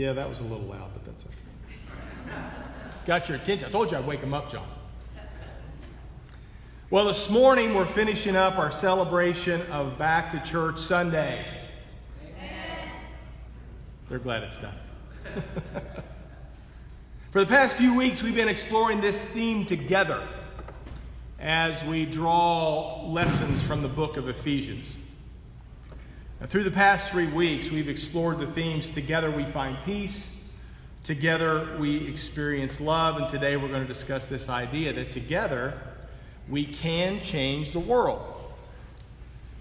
Yeah, that was a little loud, but that's okay. Got your attention. I told you I'd wake them up, John. Well, this morning we're finishing up our celebration of Back to Church Sunday. Amen. They're glad it's done. For the past few weeks, we've been exploring this theme together as we draw lessons from the book of Ephesians. Now, through the past 3 weeks, we've explored the themes Together We Find Peace, Together We Experience Love, and today we're going to discuss this idea that together we can change the world.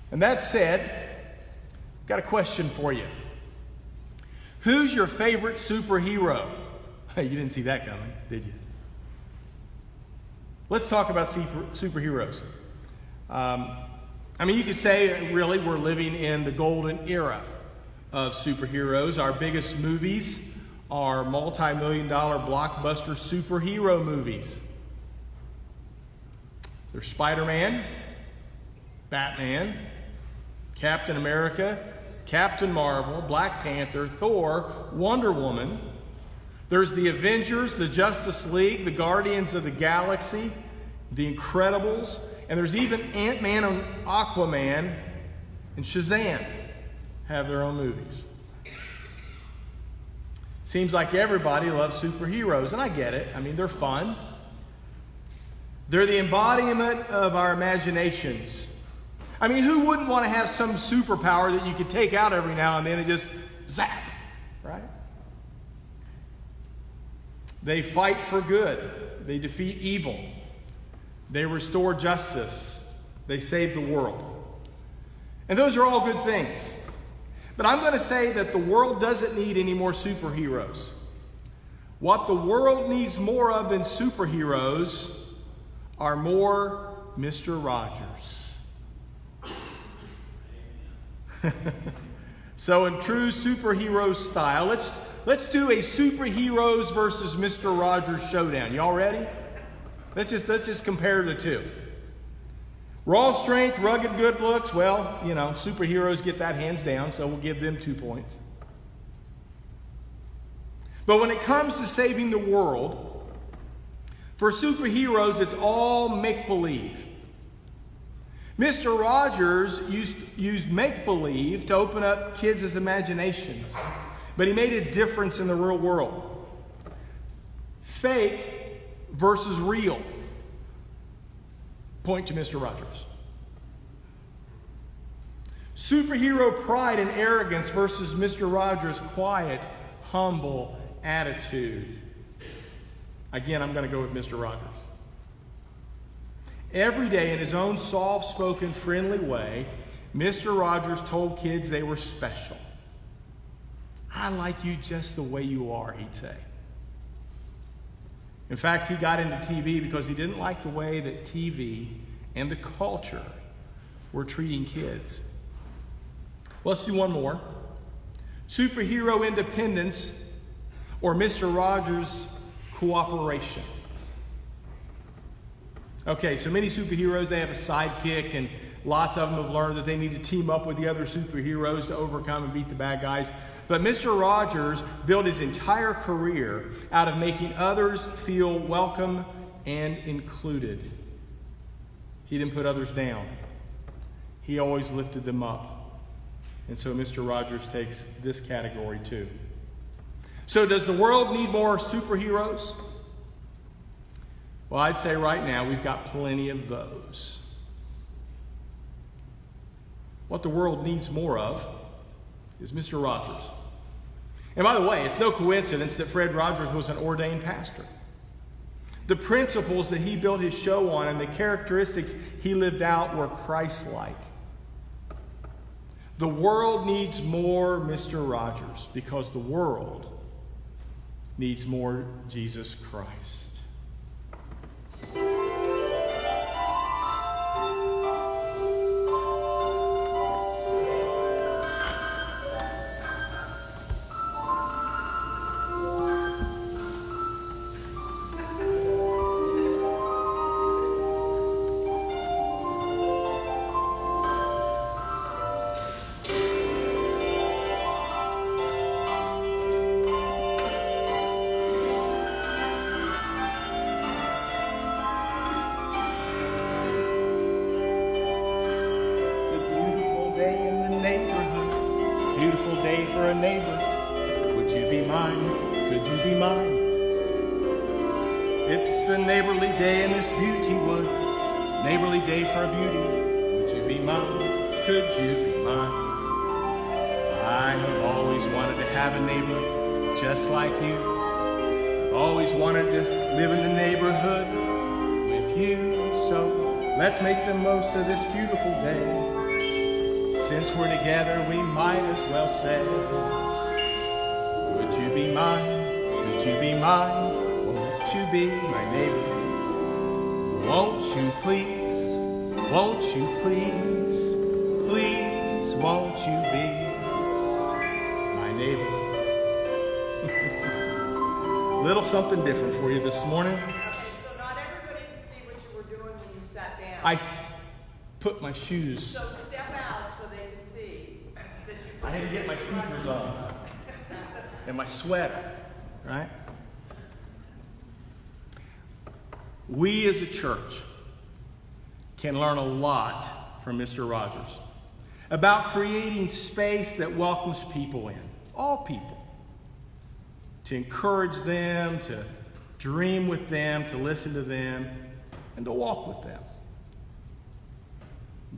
And that said, I've got a question for you. Who's your favorite superhero? You didn't see that coming, did you? Let's talk about superheroes. You could say, really, we're living in the golden era of superheroes. Our biggest movies are multi-million-dollar blockbuster superhero movies. There's Spider-Man, Batman, Captain America, Captain Marvel, Black Panther, Thor, Wonder Woman. There's the Avengers, the Justice League, the Guardians of the Galaxy, the Incredibles, and there's even Ant-Man and Aquaman and Shazam have their own movies. Seems like everybody loves superheroes, and I get it. They're fun. They're the embodiment of our imaginations. Who wouldn't want to have some superpower that you could take out every now and then and just zap, right? They fight for good. They defeat evil. They restore justice. They save the world. And those are all good things. But I'm going to say that the world doesn't need any more superheroes. What the world needs more of than superheroes are more Mr. Rogers. So in true superhero style, let's do a superheroes versus Mr. Rogers showdown. Y'all ready? Let's just compare the two. Raw strength, rugged good looks. Well, superheroes get that hands down, so we'll give them 2 points. But when it comes to saving the world, for superheroes, it's all make-believe. Mr. Rogers used make-believe to open up kids' imaginations, but he made a difference in the real world. Fake versus real. Point to Mr. Rogers. Superhero pride and arrogance versus Mr. Rogers' quiet, humble attitude. Again, I'm going to go with Mr. Rogers. Every day, in his own soft-spoken, friendly way, Mr. Rogers told kids they were special. I like you just the way you are, he'd say. In fact, he got into TV because he didn't like the way that TV and the culture were treating kids. Well, let's do one more. Superhero independence or Mr. Rogers' cooperation. Okay, so many superheroes, they have a sidekick, and lots of them have learned that they need to team up with the other superheroes to overcome and beat the bad guys. But Mr. Rogers built his entire career out of making others feel welcome and included. He didn't put others down. He always lifted them up. And so Mr. Rogers takes this category too. So does the world need more superheroes? Well, I'd say right now we've got plenty of those. What the world needs more of is Mr. Rogers. And by the way, it's no coincidence that Fred Rogers was an ordained pastor. The principles that he built his show on and the characteristics he lived out were Christ-like. The world needs more Mr. Rogers because the world needs more Jesus Christ. beautiful day for a neighbor. Would you be mine? Could you be mine? It's a neighborly day in this beauty wood. Neighborly day for a beauty. Would you be mine? Could you be mine? I have always wanted to have a neighbor just like you. I've always wanted to live in the neighborhood with you. So let's make the most of this beautiful day. Since we're together, we might as well say, would you be mine? Could you be mine? Won't you be my neighbor? Won't you please? Won't you please? Please, won't you be my neighbor? Little something different for you this morning. Okay, so not everybody can see what you were doing when you sat down. I put my shoes. So step out so they can see that you put I had to get my sneakers on and my sweater, right? We as a church can learn a lot from Mr. Rogers about creating space that welcomes people in, all people, to encourage them, to dream with them, to listen to them, and to walk with them.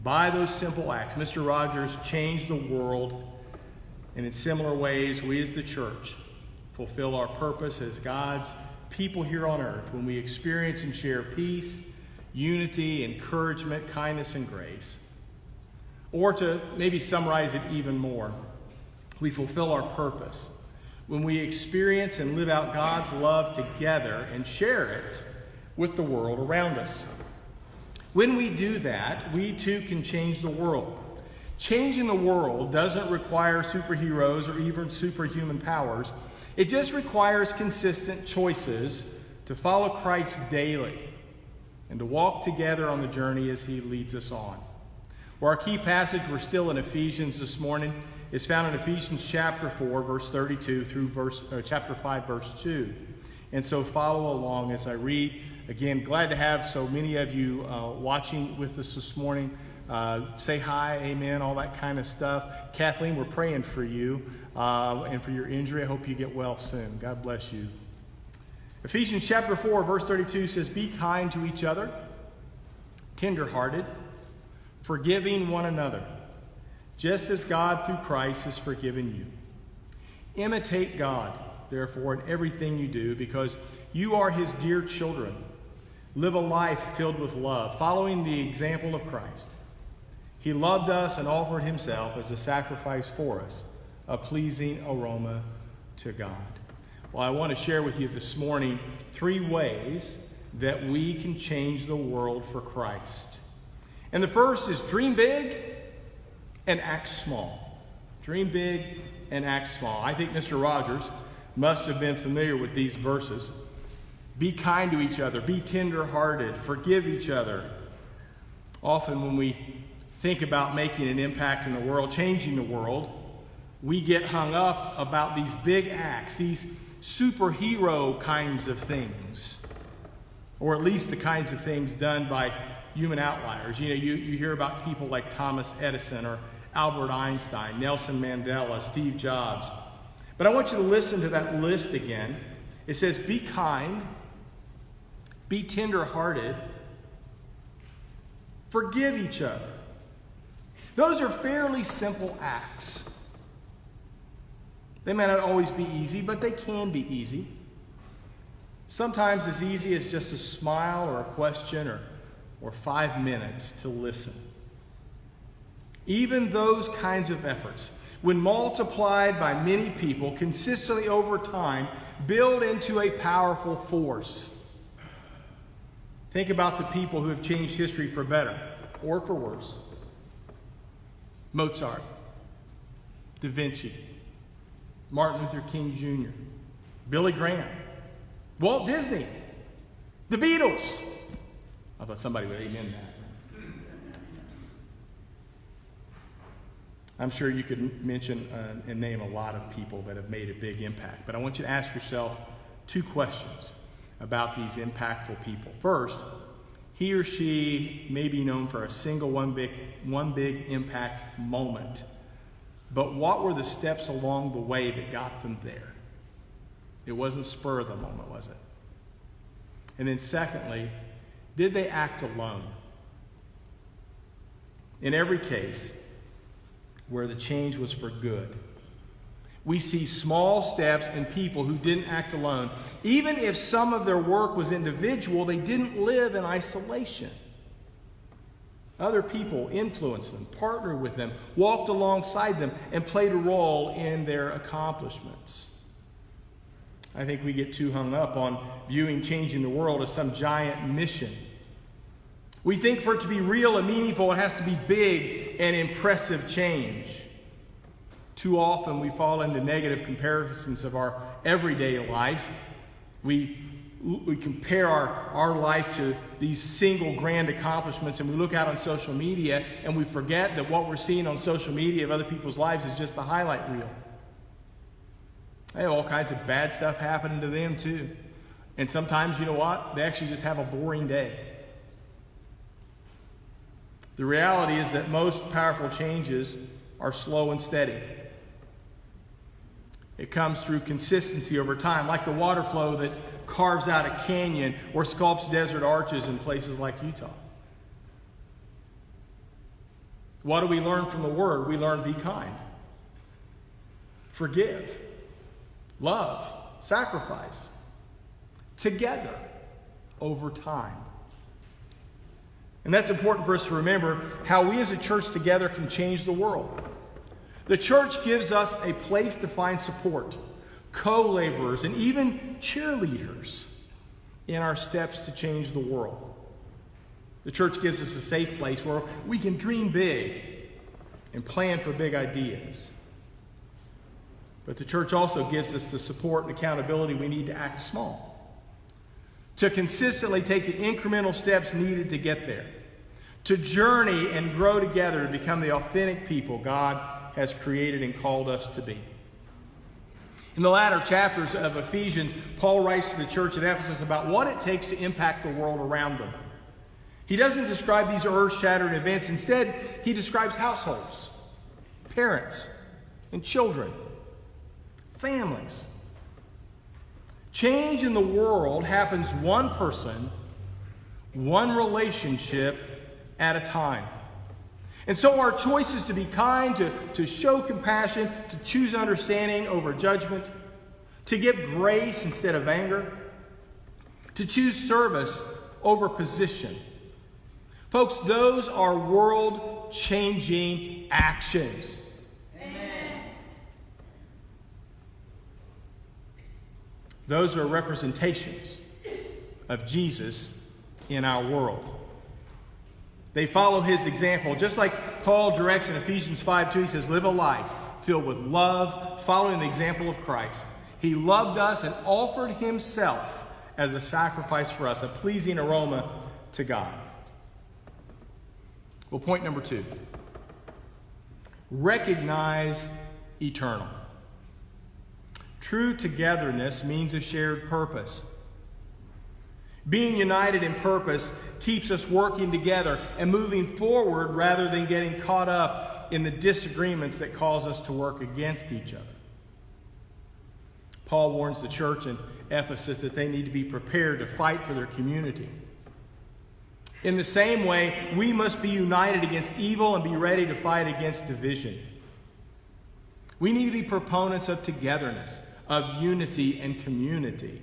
By those simple acts, Mr. Rogers changed the world, and in similar ways, we as the church fulfill our purpose as God's people here on earth when we experience and share peace, unity, encouragement, kindness, and grace. Or to maybe summarize it even more, we fulfill our purpose when we experience and live out God's love together and share it with the world around us. When we do that, we too can change the world. Changing the world doesn't require superheroes or even superhuman powers. It just requires consistent choices to follow Christ daily and to walk together on the journey as he leads us on. Well, our key passage, we're still in Ephesians this morning, is found in Ephesians chapter 4, verse 32 through chapter 5, verse 2. And so follow along as I read. Again, glad to have so many of you watching with us this morning. Say hi, amen, all that kind of stuff. Kathleen, we're praying for you and for your injury. I hope you get well soon. God bless you. Ephesians chapter 4, verse 32 says, be kind to each other, tenderhearted, forgiving one another, just as God through Christ has forgiven you. Imitate God, therefore, in everything you do, because you are his dear children. Live a life filled with love, following the example of Christ. He loved us and offered himself as a sacrifice for us, a pleasing aroma to God. Well, I want to share with you this morning 3 ways that we can change the world for Christ. And the first is dream big and act small. Dream big and act small. I think Mr. Rogers must have been familiar with these verses. Be kind to each other. Be tender-hearted. Forgive each other. Often when we think about making an impact in the world, changing the world, we get hung up about these big acts, these superhero kinds of things, or at least the kinds of things done by human outliers. You know, you hear about people like Thomas Edison or Albert Einstein, Nelson Mandela, Steve Jobs. But I want you to listen to that list again. It says, be kind, be tender-hearted, forgive each other. Those are fairly simple acts. They may not always be easy, but they can be easy. Sometimes as easy as just a smile or a question or 5 minutes to listen. Even those kinds of efforts, when multiplied by many people consistently over time, build into a powerful force. Think about the people who have changed history for better or for worse. Mozart, Da Vinci, Martin Luther King Jr., Billy Graham, Walt Disney, the Beatles. I thought somebody would amen that. I'm sure you could mention and name a lot of people that have made a big impact. But I want you to ask yourself 2 questions about these impactful people. First, he or she may be known for a single one big impact moment But what were the steps along the way that got them there? It wasn't spur of the moment, was it? And then secondly, did they act alone? In every case where the change was for good, we see small steps in people who didn't act alone. Even if some of their work was individual, they didn't live in isolation. Other people influenced them, partnered with them, walked alongside them, and played a role in their accomplishments. I think we get too hung up on viewing changing the world as some giant mission. We think for it to be real and meaningful, it has to be big and impressive change. Too often we fall into negative comparisons of our everyday life. We compare our life to these single grand accomplishments, and we look out on social media and we forget that what we're seeing on social media of other people's lives is just the highlight reel. They have all kinds of bad stuff happening to them too. And sometimes, you know what? They actually just have a boring day. The reality is that most powerful changes are slow and steady. It comes through consistency over time, like the water flow that carves out a canyon or sculpts desert arches in places like Utah. What do we learn from the Word? We learn be kind, forgive, love, sacrifice, together, over time. And that's important for us to remember how we as a church together can change the world. The church gives us a place to find support, co-laborers, and even cheerleaders in our steps to change the world. The church gives us a safe place where we can dream big and plan for big ideas. But the church also gives us the support and accountability we need to act small, to consistently take the incremental steps needed to get there, to journey and grow together to become the authentic people God has created and called us to be. In the latter chapters of Ephesians, Paul writes to the church at Ephesus about what it takes to impact the world around them. He doesn't describe these earth-shattering events. Instead, he describes households, parents, and children, families. Change in the world happens one person, one relationship at a time. And so our choice is to be kind, to show compassion, to choose understanding over judgment, to give grace instead of anger, to choose service over position. Folks, those are world-changing actions. Amen. Those are representations of Jesus in our world. They follow his example. Just like Paul directs in Ephesians 5:2, he says, live a life filled with love, following the example of Christ. He loved us and offered himself as a sacrifice for us, a pleasing aroma to God. Well, point number 2. Recognize eternal. True togetherness means a shared purpose. Being united in purpose keeps us working together and moving forward rather than getting caught up in the disagreements that cause us to work against each other. Paul warns the church in Ephesus that they need to be prepared to fight for their community. In the same way, we must be united against evil and be ready to fight against division. We need to be proponents of togetherness, of unity and community.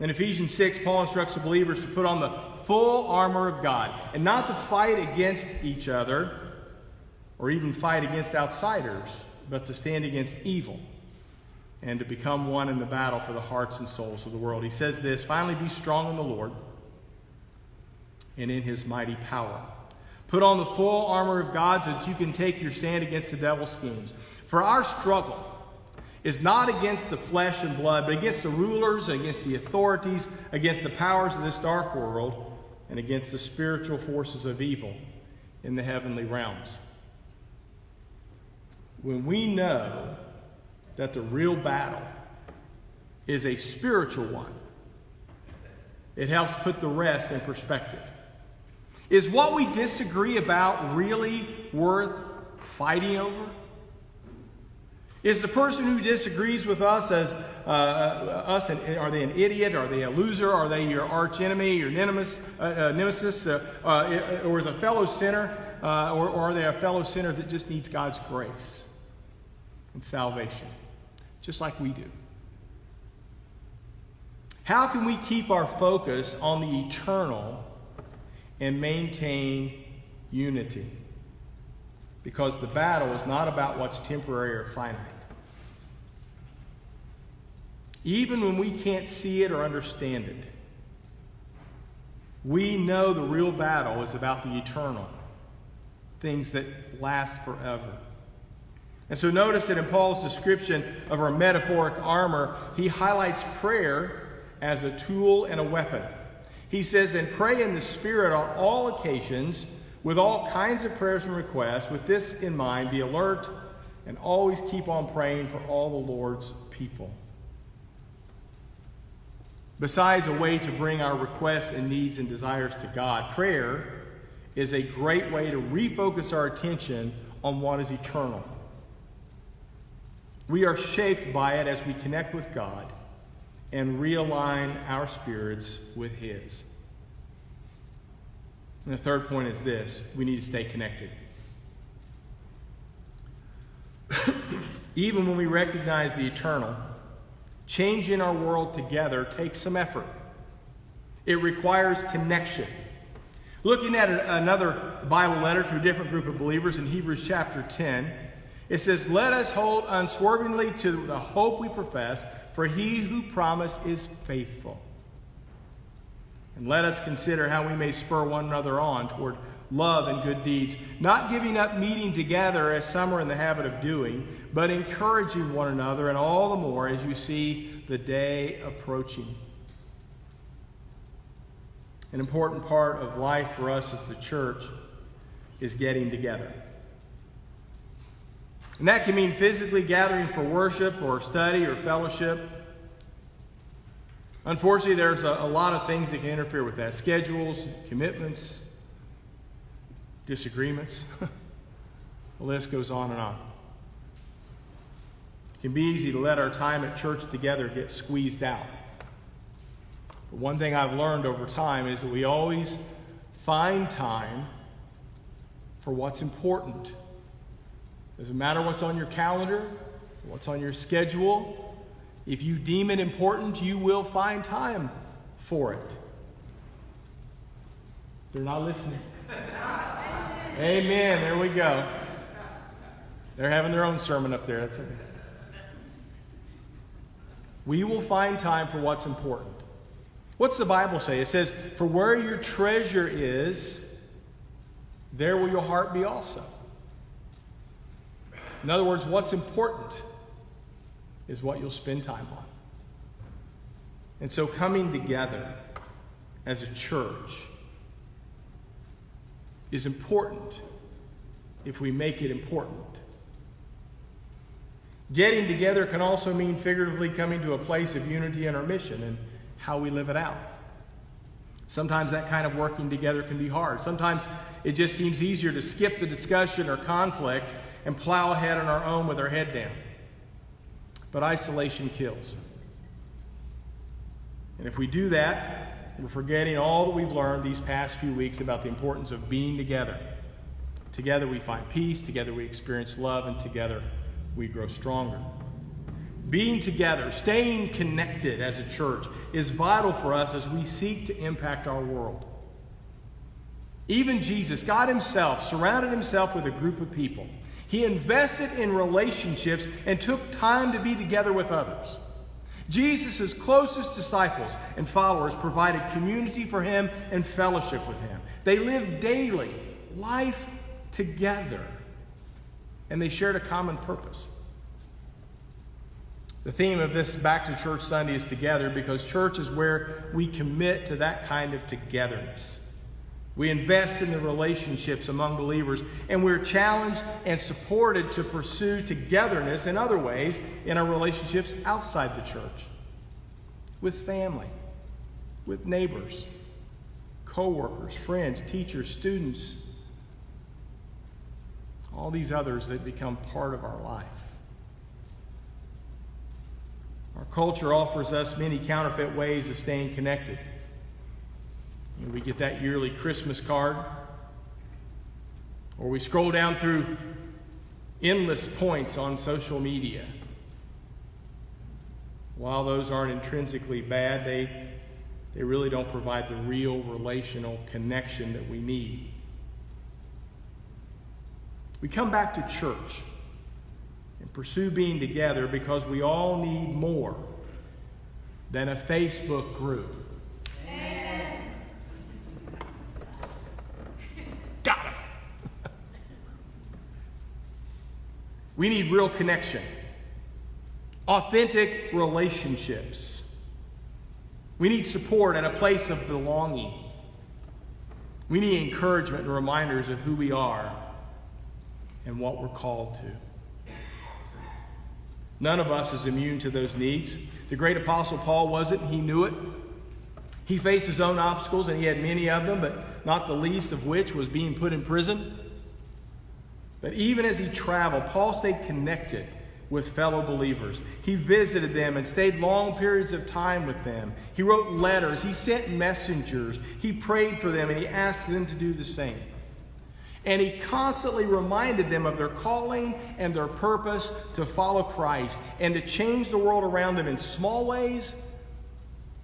In Ephesians 6, Paul instructs the believers to put on the full armor of God and not to fight against each other or even fight against outsiders, but to stand against evil and to become one in the battle for the hearts and souls of the world. He says this, finally be strong in the Lord and in his mighty power. Put on the full armor of God so that you can take your stand against the devil's schemes. For our struggle is not against the flesh and blood, but against the rulers, against the authorities, against the powers of this dark world, and against the spiritual forces of evil in the heavenly realms. When we know that the real battle is a spiritual one, it helps put the rest in perspective. Is what we disagree about really worth fighting over? Is the person who disagrees with us are they an idiot? Are they a loser? Are they your arch enemy, your nemesis? Or is a fellow sinner? Or are they a fellow sinner that just needs God's grace and salvation, just like we do? How can we keep our focus on the eternal and maintain unity? Because the battle is not about what's temporary or finite. Even when we can't see it or understand it, we know the real battle is about the eternal, things that last forever. And so notice that in Paul's description of our metaphoric armor, he highlights prayer as a tool and a weapon. He says, and pray in the Spirit on all occasions with all kinds of prayers and requests. With this in mind, be alert and always keep on praying for all the Lord's people. Besides a way to bring our requests and needs and desires to God, prayer is a great way to refocus our attention on what is eternal. We are shaped by it as we connect with God and realign our spirits with His. And the third point is this: we need to stay connected. Even when we recognize the eternal, changing our world together takes some effort. It requires connection. Looking at another Bible letter to a different group of believers in Hebrews chapter 10, it says, let us hold unswervingly to the hope we profess, for he who promised is faithful. And let us consider how we may spur one another on toward love and good deeds, not giving up meeting together as some are in the habit of doing, but encouraging one another, and all the more as you see the day approaching. An important part of life for us as the church is getting together. And that can mean physically gathering for worship or study or fellowship. Unfortunately, there's a lot of things that can interfere with that. Schedules, commitments, disagreements. The list goes on and on. It can be easy to let our time at church together get squeezed out. But one thing I've learned over time is that we always find time for what's important. Doesn't matter what's on your calendar, what's on your schedule. If you deem it important, you will find time for it. They're not listening. Amen. There we go. They're having their own sermon up there. That's okay. We will find time for what's important. What's the Bible say? It says, for where your treasure is, there will your heart be also. In other words, what's important is what you'll spend time on. And so coming together as a church is important if we make it important. Getting together can also mean figuratively coming to a place of unity in our mission and how we live it out. Sometimes that kind of working together can be hard. Sometimes it just seems easier to skip the discussion or conflict and plow ahead on our own with our head down. But isolation kills. And if we do that, we're forgetting all that we've learned these past few weeks about the importance of being together. Together we find peace, together we experience love, and together we grow stronger. Being together, staying connected as a church is vital for us as we seek to impact our world. Even Jesus, God himself, surrounded himself with a group of people. He invested in relationships and took time to be together with others. Jesus' closest disciples and followers provided community for him and fellowship with him. They lived daily life together, and they shared a common purpose. The theme of this Back to Church Sunday is together, because church is where we commit to that kind of togetherness. We invest in the relationships among believers, and we're challenged and supported to pursue togetherness in other ways in our relationships outside the church. With family, with neighbors, co-workers, friends, teachers, students. all these others that become part of our life. Our culture offers us many counterfeit ways of staying connected. We get that yearly Christmas card, or we scroll down through endless points on social media. While those aren't intrinsically bad, they really don't provide the real relational connection that we need. We come back to church and pursue being together because we all need more than a Facebook group. Amen. Got it. We need real connection, authentic relationships. We need support and a place of belonging. We need encouragement and reminders of who we are and what we're called to. None of us is immune to those needs. The great apostle Paul wasn't, and he knew it. He faced his own obstacles, and he had many of them, but not the least of which was being put in prison. But even as he traveled, Paul stayed connected with fellow believers. He visited them and stayed long periods of time with them. He wrote letters. He sent messengers. He prayed for them, and he asked them to do the same. And he constantly reminded them of their calling and their purpose to follow Christ and to change the world around them in small ways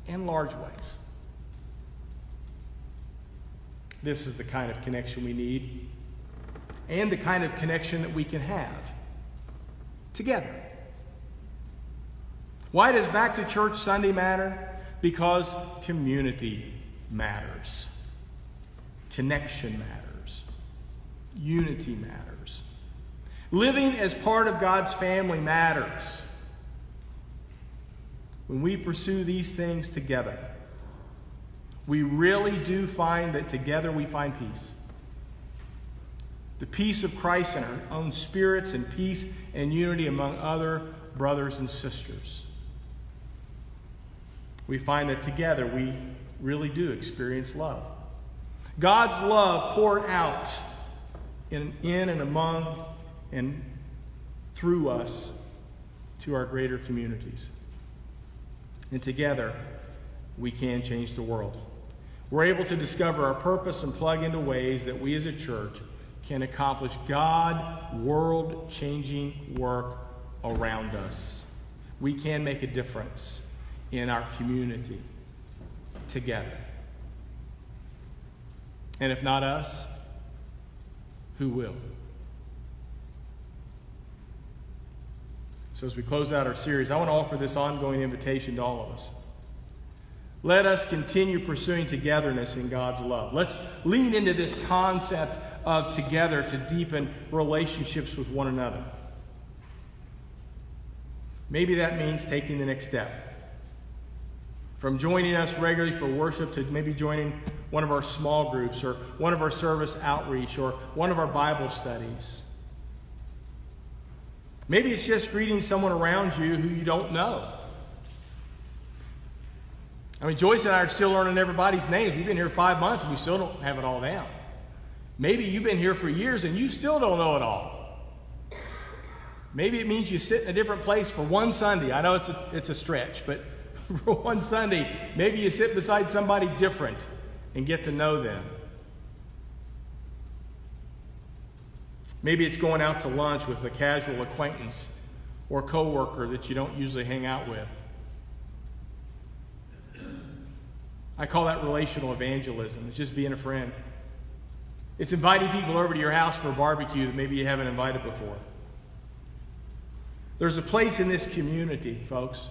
and large ways. This is the kind of connection we need and the kind of connection that we can have together. Why does Back to Church Sunday matter? Because community matters. Connection matters. Unity matters. Living as part of God's family matters. When we pursue these things together, we really do find that together we find peace. The peace of Christ in our own spirits and peace and unity among other brothers and sisters. We find that together we really do experience love. God's love poured out in and among and through us to our greater communities. And together, we can change the world. We're able to discover our purpose and plug into ways that we as a church can accomplish God world-changing work around us. We can make a difference in our community together. And if not us, who will? So as we close out our series, I want to offer this ongoing invitation to all of us. Let us continue pursuing togetherness in God's love. Let's lean into this concept of together to deepen relationships with one another. Maybe that means taking the next step. From joining us regularly for worship to maybe joining one of our small groups or one of our service outreach or one of our Bible studies. Maybe it's just greeting someone around you who you don't know. I mean, Joyce and I are still learning everybody's names. We've been here 5 months and we still don't have it all down. Maybe you've been here for years and you still don't know it all. Maybe it means you sit in a different place for one Sunday. I know it's a stretch, but for one Sunday, maybe you sit beside somebody different and get to know them. Maybe it's going out to lunch with a casual acquaintance or coworker that you don't usually hang out with. I call that relational evangelism. It's just being a friend. It's inviting people over to your house for a barbecue that maybe you haven't invited before. There's a place in this community, folks,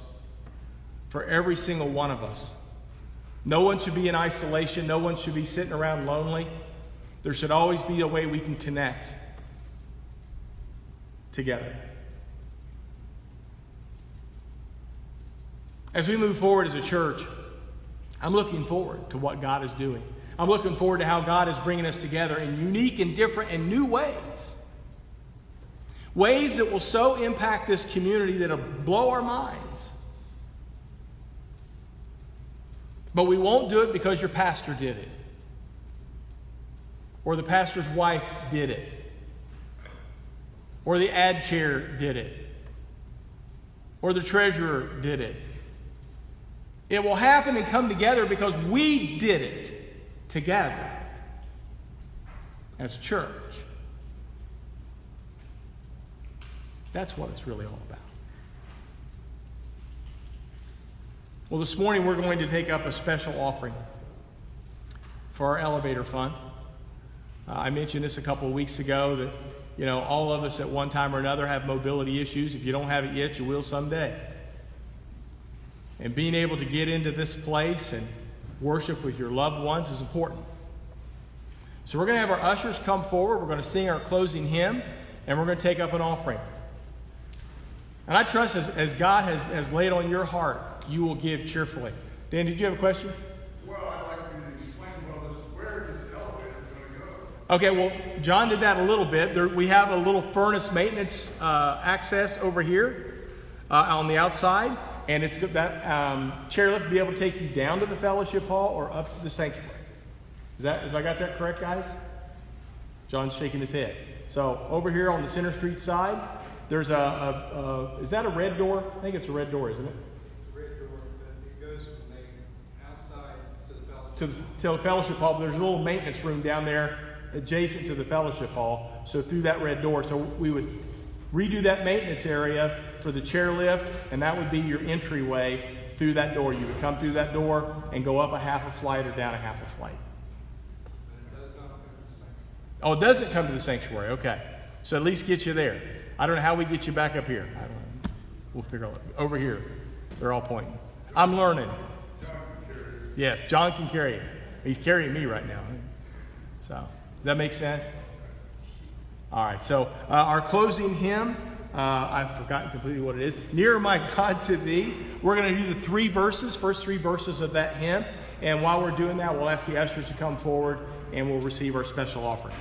for every single one of us. No one should be in isolation. No one should be sitting around lonely. There should always be a way we can connect together. As we move forward as a church, I'm looking forward to what God is doing. I'm looking forward to how God is bringing us together in unique and different and new ways. Ways that will so impact this community that it'll blow our minds. But we won't do it because your pastor did it. Or the pastor's wife did it. or the ad chair did it, or the treasurer did it. It will happen and come together because we did it together as a church. That's what it's really all about. Well, this morning we're going to take up a special offering for our elevator fund. I mentioned this a couple of weeks ago that, all of us at one time or another have mobility issues. If you don't have it yet, you will someday. And being able to get into this place and worship with your loved ones is important. So we're going to have our ushers come forward. We're going to sing our closing hymn, and we're going to take up an offering. And I trust as God has laid on your heart, you will give cheerfully. Dan, did you have a question? Well, I'd like you to explain to us where this elevator is going to go. Okay, well, John did that a little bit. We have a little furnace maintenance access over here on the outside. And it's good that chairlift will be able to take you down to the fellowship hall or up to the sanctuary. Have I got that correct, guys? John's shaking his head. So over here on the Center Street side, there's is that a red door? I think it's a red door, isn't it? It's a red door, but it goes from the outside to the fellowship. To the fellowship hall. But there's a little maintenance room down there adjacent to the fellowship hall. So through that red door. So we would redo that maintenance area for the chairlift, and that would be your entryway through that door. You would come through that door and go up a half a flight or down a half a flight. But it does not come to the sanctuary. Oh, it doesn't come to the sanctuary. Okay. So at least get you there. I don't know how we get you back up here. I don't know. We'll figure out. Over here. They're all pointing. I'm learning. Yeah, John can carry it. He's carrying me right now. So, does that make sense? All right. So, our closing hymn, I've forgotten completely what it is. Nearer My God to Thee. We're going to do the first three verses of that hymn. And while we're doing that, we'll ask the ushers to come forward and we'll receive our special offering.